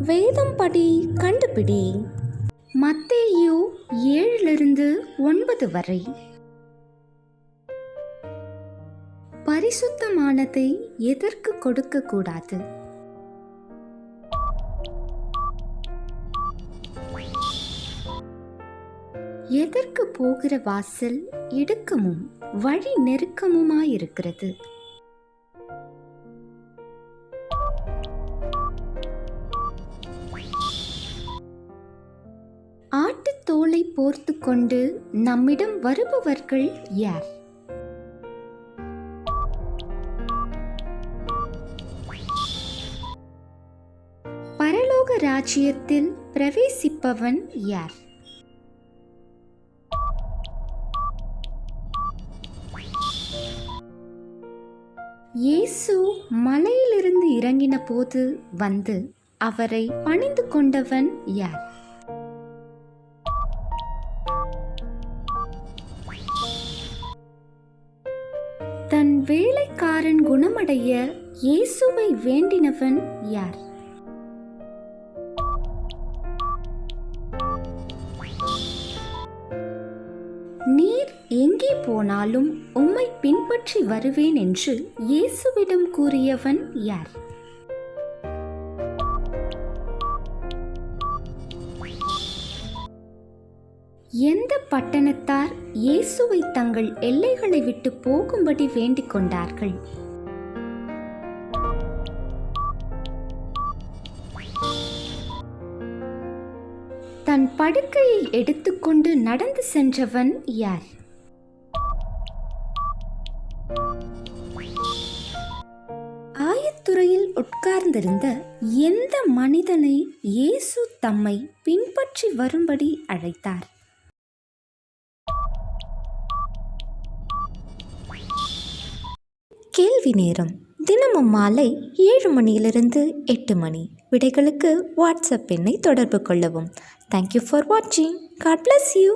வேதம் படி கண்டுபிடி. மத்தேயு 7-9 வரை. பரிசுத்தமானதை எதற்கு கொடுக்கக்கூடாது? எதற்கு போகிற வாசல் இடுக்கமும் வழி நெருக்கமுமாயிருக்கிறது? ஆட்டுத்தோலை போர்த்து கொண்டு நம்மிடம் வருபவர்கள் யார்? பரலோக ராஜ்யத்தில் பிரவேசிப்பவன் யார்? இயேசு மலையிலிருந்து இறங்கின போது வந்து அவரை பணிந்து கொண்டவன் யார்? தன் வேலைக்காரன் குணமடைய இயேசுவை வேண்டினவன் யார்? நீர் எங்கே போனாலும் உம்மை பின்பற்றி வருவேன் என்று இயேசுவிடம் கூறியவன் யார்? எந்த பட்டணத்தார் இயேசுவை தங்கள் எல்லைகளை விட்டு போகும்படி வேண்டிக் கொண்டார்கள்? தன் படுக்கையை எடுத்துக்கொண்டு நடந்து சென்றவன் யார்? ஆயத்துறையில் உட்கார்ந்திருந்த எந்த மனிதனை இயேசு தம்மை பின்பற்றி வரும்படி அழைத்தார்? கேள்வி நேரம். தினமும் மாலை 7 மணியிலிருந்து 8 மணி. விடைகளுக்கு வாட்ஸ்அப் எண்ணை தொடர்பு கொள்ளவும். தேங்க்யூ ஃபார் வாட்சிங். God bless you.